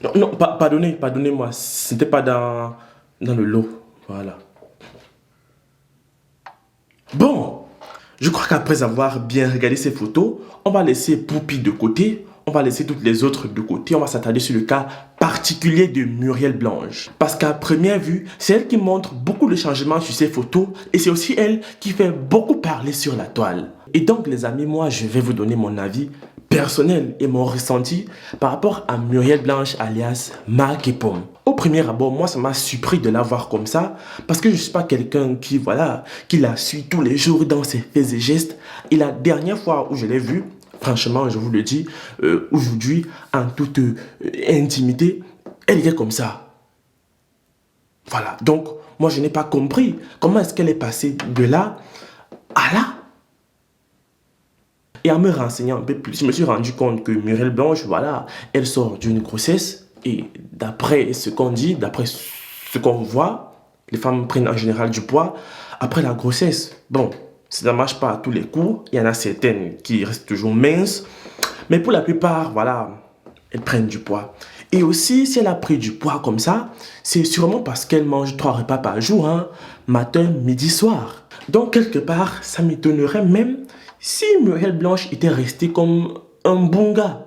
Non, non, pardonnez-moi, c'était pas dans le lot. Voilà. Bon, je crois qu'après avoir bien regardé ces photos, on va laisser Poupie de côté, on va laisser toutes les autres de côté, on va s'attarder sur le cas particulier de Muriel Blanche. Parce qu'à première vue, c'est elle qui montre beaucoup de changements sur ses photos et c'est aussi elle qui fait beaucoup parler sur la toile. Et donc les amis, moi je vais vous donner mon avis personnel et mon ressenti par rapport à Muriel Blanche alias Marc et Pomme. Au premier abord, moi ça m'a surpris de la voir comme ça parce que je ne suis pas quelqu'un qui, voilà, qui la suit tous les jours dans ses faits et gestes. Et la dernière fois où je l'ai vue, franchement je vous le dis, aujourd'hui en toute intimité, elle était comme ça. Voilà, donc moi je n'ai pas compris comment est-ce qu'elle est passée de là à là. Et en me renseignant un peu plus, je me suis rendu compte que Muriel Blanche, voilà, elle sort d'une grossesse. Et d'après ce qu'on dit, d'après ce qu'on voit, les femmes prennent en général du poids après la grossesse. Bon, ça ne marche pas à tous les coups. Il y en a certaines qui restent toujours minces. Mais pour la plupart, voilà, elles prennent du poids. Et aussi, si elle a pris du poids comme ça, c'est sûrement parce qu'elle mange 3 repas par jour, hein, matin, midi, soir. Donc, quelque part, ça m'étonnerait même si Muriel Blanche était restée comme un bon gars.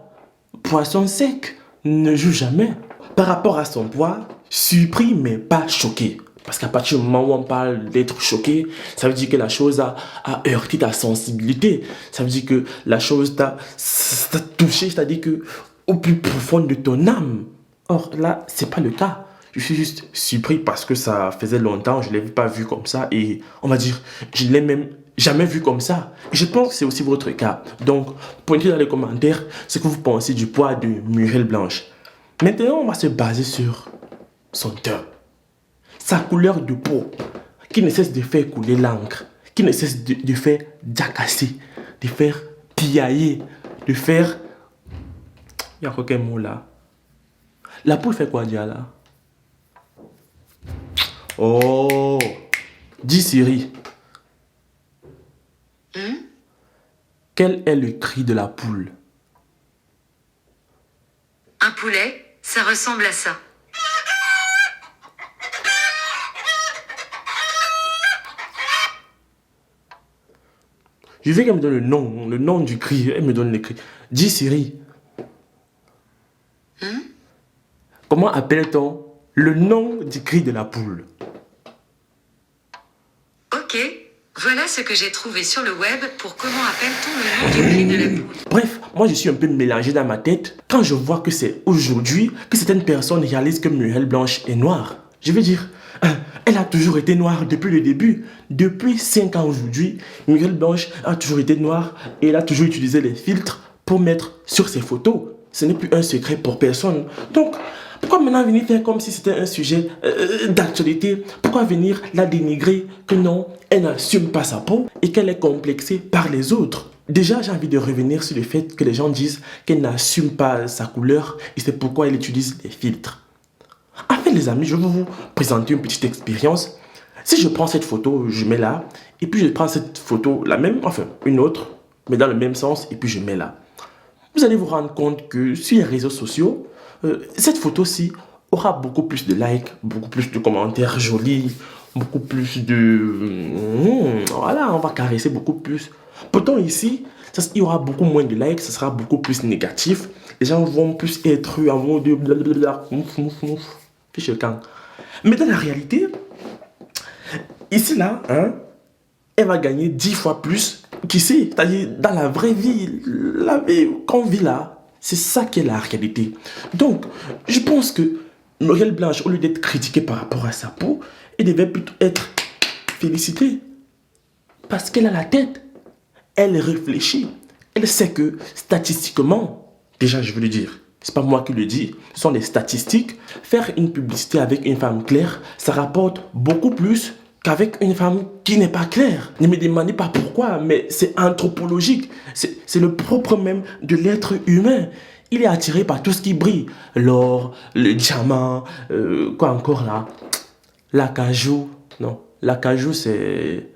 Poisson sec ne joue jamais. Par rapport à son poids, surpris mais pas choqué. Parce qu'à partir du moment où on parle d'être choqué, ça veut dire que la chose a heurté ta sensibilité. Ça veut dire que la chose t'a touché, c'est-à-dire que au plus profond de ton âme. Or là, c'est pas le cas. Je suis juste surpris parce que ça faisait longtemps, je ne l'avais pas vu comme ça et on va dire, je ne l'ai même jamais vu comme ça. Je pense que c'est aussi votre cas. Donc, pointez dans les commentaires ce que vous pensez du poids de Muriel Blanche. Maintenant, on va se baser sur son teint, sa couleur de peau, qui ne cesse de faire couler l'encre, qui ne cesse de faire jacasser, de faire piailler, de faire... Il y a aucun mot là. La poule fait quoi déjà là? Oh, dis Siri, quel est le cri de la poule? Un poulet, ça ressemble à ça. Je veux qu'elle me donne le nom du cri. Elle me donne le cri. Dis Siri, comment appelle-t-on le nom du cri de la poule? Ok, voilà ce que j'ai trouvé sur le web pour comment appelle-t-on le nom du cri de la poule. Bref, moi je suis un peu mélangé dans ma tête quand je vois que c'est aujourd'hui que certaines personnes réalisent que Muriel Blanche est noire. Je veux dire, elle a toujours été noire depuis le début. Depuis 5 ans aujourd'hui, Muriel Blanche a toujours été noire et elle a toujours utilisé les filtres pour mettre sur ses photos. Ce n'est plus un secret pour personne. Donc, pourquoi maintenant venir faire comme si c'était un sujet d'actualité? Pourquoi venir la dénigrer que non, elle n'assume pas sa peau et qu'elle est complexée par les autres? Déjà, j'ai envie de revenir sur le fait que les gens disent qu'elle n'assume pas sa couleur et c'est pourquoi elle utilise les filtres. En fait, les amis, je vais vous présenter une petite expérience. Si je prends cette photo, je mets là, et puis je prends cette photo, la même, enfin, une autre, mais dans le même sens, et puis je mets là. Vous allez vous rendre compte que sur les réseaux sociaux, cette photo-ci aura beaucoup plus de likes, beaucoup plus de commentaires jolis, beaucoup plus de... voilà, on va caresser beaucoup plus. Pourtant ici, il y aura beaucoup moins de likes, ça sera beaucoup plus négatif. Les gens vont plus être en mode blablabla, fiche le camp. Mais dans la réalité, ici là, hein, elle va gagner 10 fois plus qu'ici. C'est-à-dire dans la vraie vie, la vie qu'on vit là, c'est ça qui est la réalité. Donc, je pense que Muriel Blanche, au lieu d'être critiquée par rapport à sa peau, elle devait plutôt être félicitée. Parce qu'elle a la tête. Elle réfléchit. Elle sait que statistiquement, déjà je veux le dire, c'est pas moi qui le dis, ce sont des statistiques. Faire une publicité avec une femme claire, ça rapporte beaucoup plus qu'avec une femme qui n'est pas claire. Ne me demandez pas pourquoi, mais c'est anthropologique. C'est le propre même de l'être humain. Il est attiré par tout ce qui brille. L'or, le diamant, quoi encore là? L'acajou. Non, l'acajou c'est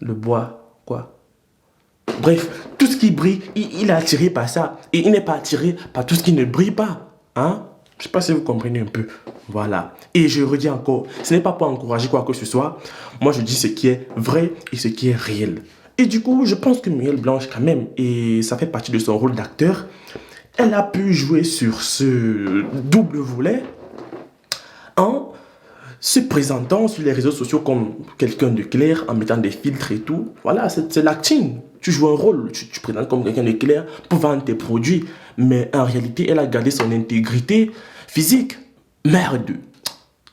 le bois, quoi. Bref, tout ce qui brille, il est attiré par ça. Et il n'est pas attiré par tout ce qui ne brille pas. Hein? Je sais pas si vous comprenez un peu. Voilà. Et je redis encore, ce n'est pas pour encourager quoi que ce soit. Moi, je dis ce qui est vrai et ce qui est réel. Et du coup, je pense que Muriel Blanche, quand même, et ça fait partie de son rôle d'acteur, elle a pu jouer sur ce double volet en se présentant sur les réseaux sociaux comme quelqu'un de clair, en mettant des filtres et tout. Voilà, c'est l'acting. Tu joues un rôle, tu présentes comme quelqu'un de clair pour vendre tes produits. Mais en réalité, elle a gardé son intégrité physique. Merde.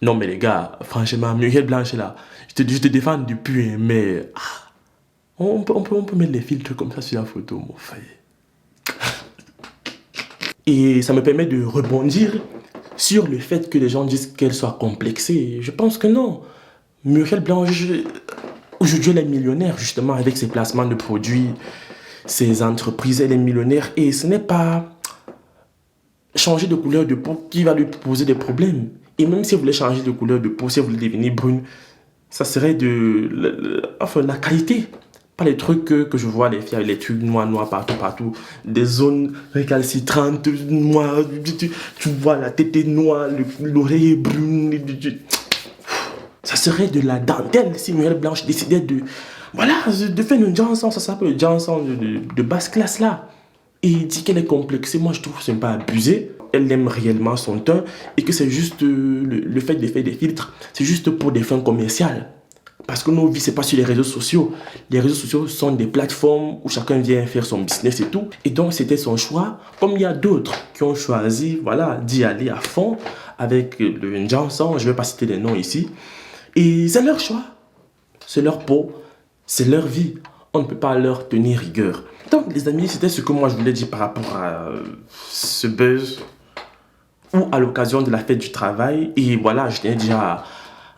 Non mais les gars, franchement, Muriel Blanche là, je te défends depuis, mais on peut mettre les filtres comme ça sur la photo, mon frère. Et ça me permet de rebondir sur le fait que les gens disent qu'elle soit complexée. Je pense que non. Muriel Blanche, aujourd'hui, elle est millionnaire, justement, avec ses placements de produits, ses entreprises, elle est millionnaire. Et ce n'est pas changer de couleur de peau qui va lui poser des problèmes. Et même si vous voulez changer de couleur de peau, si vous voulez devenir brune, ça serait la qualité. Pas les trucs que je vois, les filles avec les trucs noirs partout. Des zones récalcitrantes, noires. Tu vois, la tête est noire, l'oreille est brune. Ça serait de la dentelle si Muriel Blanche décidait de faire une chanson. Ça s'appelle une chanson de basse classe là. Et il dit qu'elle est complexée. Moi, je trouve que c'est pas abusé. Elle aime réellement son teint et que c'est juste le fait de faire des filtres. C'est juste pour des fins commerciales. Parce que nos vies, c'est pas sur les réseaux sociaux. Les réseaux sociaux sont des plateformes où chacun vient faire son business et tout. Et donc, c'était son choix. Comme il y a d'autres qui ont choisi, d'y aller à fond avec une chanson. Je vais pas citer les noms ici. Et c'est leur choix. C'est leur peau. C'est leur vie. On ne peut pas leur tenir rigueur. Donc, les amis, c'était ce que moi je voulais dire par rapport à ce buzz ou à l'occasion de la fête du travail. Et voilà, je tenais déjà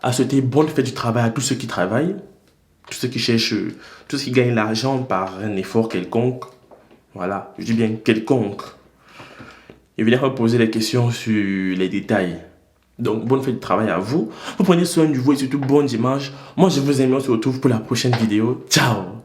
à souhaiter bonne fête du travail à tous ceux qui travaillent, tous ceux qui cherchent, tous ceux qui gagnent l'argent par un effort quelconque. Voilà, je dis bien quelconque. Et venez reposer les questions sur les détails. Donc, bonne fête du travail à vous. Vous prenez soin de vous et surtout bon dimanche. Moi, je vous aime. On se retrouve pour la prochaine vidéo. Ciao!